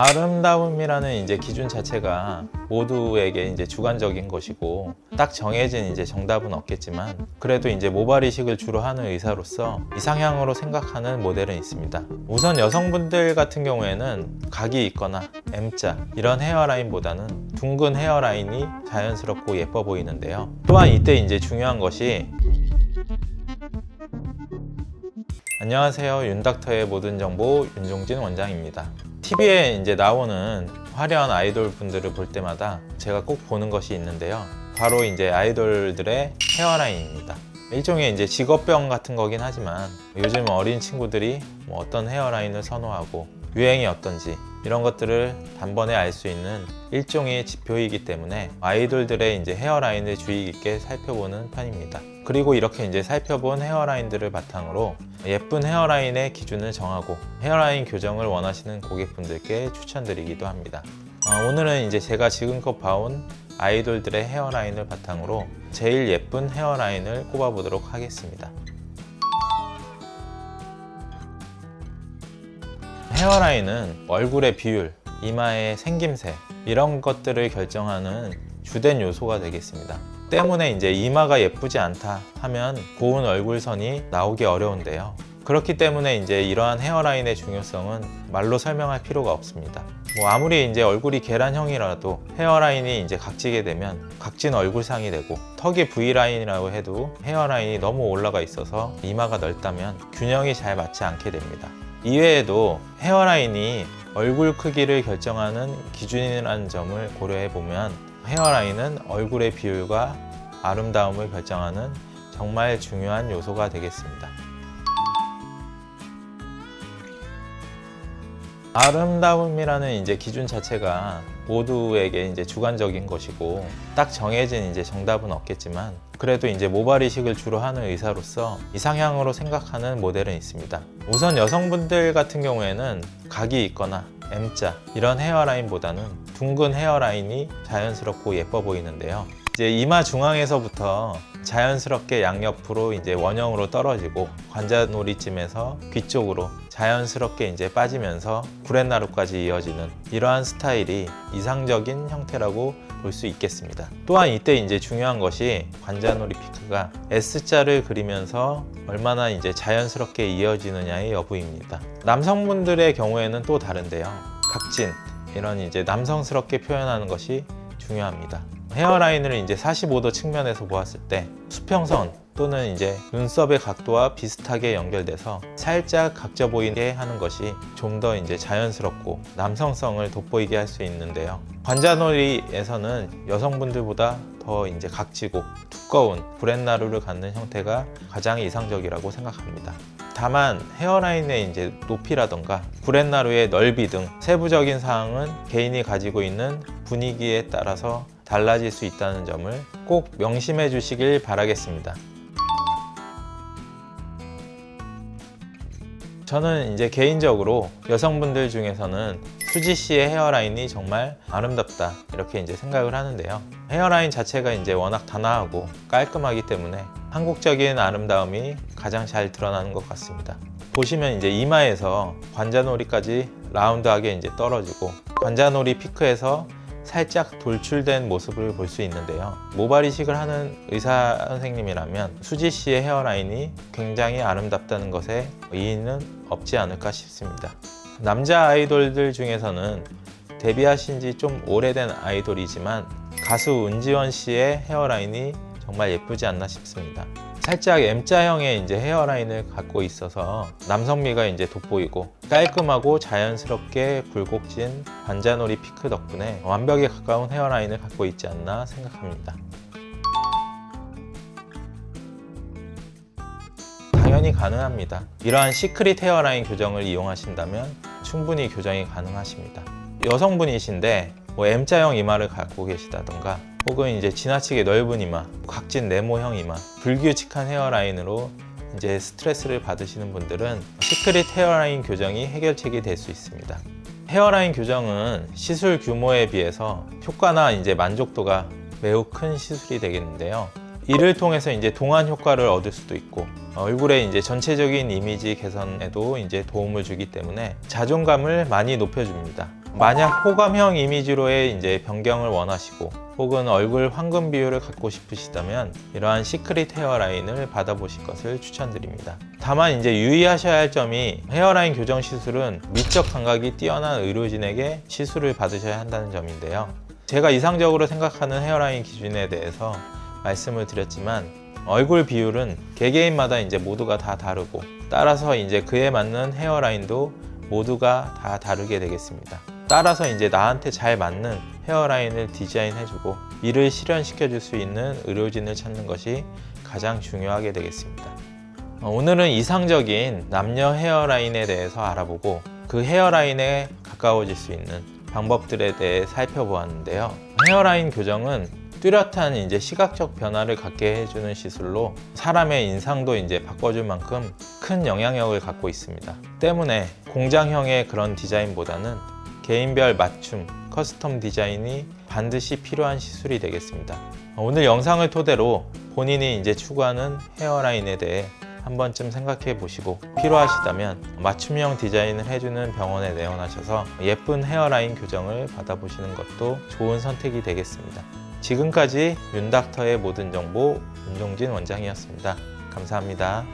아름다움이라는 이제 기준 자체가 모두에게 이제 주관적인 것이고 딱 정해진 이제 정답은 없겠지만 그래도 이제 모발 이식을 주로 하는 의사로서 이상향으로 생각하는 모델은 있습니다. 우선 여성분들 같은 경우에는 각이 있거나 M자 이런 헤어라인보다는 둥근 헤어라인이 자연스럽고 예뻐 보이는데요. 또한 이때 이제 중요한 것이 안녕하세요. 윤닥터의 모든 정보 윤종진 원장입니다. TV에 이제 나오는 화려한 아이돌 분들을 볼 때마다 제가 꼭 보는 것이 있는데요. 바로 이제 아이돌들의 헤어라인입니다. 일종의 이제 직업병 같은 거긴 하지만 요즘 어린 친구들이 뭐 어떤 헤어라인을 선호하고 유행이 어떤지 이런 것들을 단번에 알 수 있는 일종의 지표이기 때문에 아이돌들의 이제 헤어라인을 주의 깊게 살펴보는 편입니다. 그리고 이렇게 이제 살펴본 헤어라인들을 바탕으로 예쁜 헤어라인의 기준을 정하고 헤어라인 교정을 원하시는 고객분들께 추천드리기도 합니다. 오늘은 이제 제가 지금껏 봐온 아이돌들의 헤어라인을 바탕으로 제일 예쁜 헤어라인을 꼽아보도록 하겠습니다. 헤어라인은 얼굴의 비율, 이마의 생김새 이런 것들을 결정하는 주된 요소가 되겠습니다. 때문에 이제 이마가 예쁘지 않다 하면 고운 얼굴선이 나오기 어려운데요. 그렇기 때문에 이제 이러한 헤어라인의 중요성은 말로 설명할 필요가 없습니다. 아무리 이제 얼굴이 계란형이라도 헤어라인이 이제 각지게 되면 각진 얼굴상이 되고 턱이 V라인이라고 해도 헤어라인이 너무 올라가 있어서 이마가 넓다면 균형이 잘 맞지 않게 됩니다. 이외에도 헤어라인이 얼굴 크기를 결정하는 기준이라는 점을 고려해 보면 헤어라인은 얼굴의 비율과 아름다움을 결정하는 정말 중요한 요소가 되겠습니다. 아름다움이라는 이제 기준 자체가 모두에게 이제 주관적인 것이고 딱 정해진 이제 정답은 없겠지만 그래도 이제 모발 이식을 주로 하는 의사로서 이상향으로 생각하는 모델은 있습니다. 우선 여성분들 같은 경우에는 각이 있거나 M자 이런 헤어라인보다는 둥근 헤어라인이 자연스럽고 예뻐 보이는데요. 이제 이마 중앙에서부터 자연스럽게 양옆으로 이제 원형으로 떨어지고 관자놀이쯤에서 귀 쪽으로 자연스럽게 이제 빠지면서 구렛나루까지 이어지는 이러한 스타일이 이상적인 형태라고 볼 수 있겠습니다. 또한 이때 이제 중요한 것이 관자놀이 피크가 S자를 그리면서 얼마나 이제 자연스럽게 이어지느냐의 여부입니다. 남성분들의 경우에는 또 다른데요. 각진 이런 이제 남성스럽게 표현하는 것이 중요합니다. 헤어라인을 이제 45도 측면에서 보았을 때 수평선 또는 이제 눈썹의 각도와 비슷하게 연결돼서 살짝 각져 보이게 하는 것이 좀 더 이제 자연스럽고 남성성을 돋보이게 할 수 있는데요. 관자놀이에서는 여성분들보다 더 이제 각지고 두꺼운 구렛나루를 갖는 형태가 가장 이상적이라고 생각합니다. 다만 헤어라인의 이제 높이라던가 구렛나루의 넓이 등 세부적인 사항은 개인이 가지고 있는 분위기에 따라서 달라질 수 있다는 점을 꼭 명심해 주시길 바라겠습니다. 저는 이제 개인적으로 여성분들 중에서는 수지 씨의 헤어라인이 정말 아름답다 이렇게 이제 생각을 하는데요. 헤어라인 자체가 이제 워낙 단아하고 깔끔하기 때문에 한국적인 아름다움이 가장 잘 드러나는 것 같습니다. 보시면 이제 이마에서 관자놀이까지 라운드하게 이제 떨어지고 관자놀이 피크에서 살짝 돌출된 모습을 볼 수 있는데요. 모발 이식을 하는 의사 선생님이라면 수지 씨의 헤어라인이 굉장히 아름답다는 것에 이의는 없지 않을까 싶습니다. 남자 아이돌들 중에서는 데뷔하신 지 좀 오래된 아이돌이지만 가수 은지원 씨의 헤어라인이 정말 예쁘지 않나 싶습니다. 살짝 M자형의 이제 헤어라인을 갖고 있어서 남성미가 이제 돋보이고 깔끔하고 자연스럽게 굴곡진 관자놀이 피크 덕분에 완벽에 가까운 헤어라인을 갖고 있지 않나 생각합니다. 당연히 가능합니다. 이러한 시크릿 헤어라인 교정을 이용하신다면 충분히 교정이 가능하십니다. 여성분이신데 M자형 이마를 갖고 계시다던가 혹은 이제 지나치게 넓은 이마, 각진 네모형 이마, 불규칙한 헤어라인으로 이제 스트레스를 받으시는 분들은 시크릿 헤어라인 교정이 해결책이 될 수 있습니다. 헤어라인 교정은 시술 규모에 비해서 효과나 이제 만족도가 매우 큰 시술이 되겠는데요. 이를 통해서 이제 동안 효과를 얻을 수도 있고 얼굴의 이제 전체적인 이미지 개선에도 이제 도움을 주기 때문에 자존감을 많이 높여줍니다. 만약 호감형 이미지로의 이제 변경을 원하시고 혹은 얼굴 황금 비율을 갖고 싶으시다면 이러한 시크릿 헤어라인을 받아보실 것을 추천드립니다. 다만 이제 유의하셔야 할 점이 헤어라인 교정 시술은 미적 감각이 뛰어난 의료진에게 시술을 받으셔야 한다는 점인데요. 제가 이상적으로 생각하는 헤어라인 기준에 대해서 말씀을 드렸지만 얼굴 비율은 개개인마다 이제 모두가 다 다르고 따라서 이제 그에 맞는 헤어라인도 모두가 다 다르게 되겠습니다. 따라서 이제 나한테 잘 맞는 헤어라인을 디자인해주고 이를 실현시켜 줄 수 있는 의료진을 찾는 것이 가장 중요하게 되겠습니다. 오늘은 이상적인 남녀 헤어라인에 대해서 알아보고 그 헤어라인에 가까워질 수 있는 방법들에 대해 살펴보았는데요. 헤어라인 교정은 뚜렷한 이제 시각적 변화를 갖게 해주는 시술로 사람의 인상도 이제 바꿔줄 만큼 큰 영향력을 갖고 있습니다. 때문에 공장형의 그런 디자인보다는 개인별 맞춤, 커스텀 디자인이 반드시 필요한 시술이 되겠습니다. 오늘 영상을 토대로 본인이 이제 추구하는 헤어라인에 대해 한 번쯤 생각해 보시고 필요하시다면 맞춤형 디자인을 해주는 병원에 내원하셔서 예쁜 헤어라인 교정을 받아보시는 것도 좋은 선택이 되겠습니다. 지금까지 윤닥터의 모든 정보 윤종진 원장이었습니다. 감사합니다.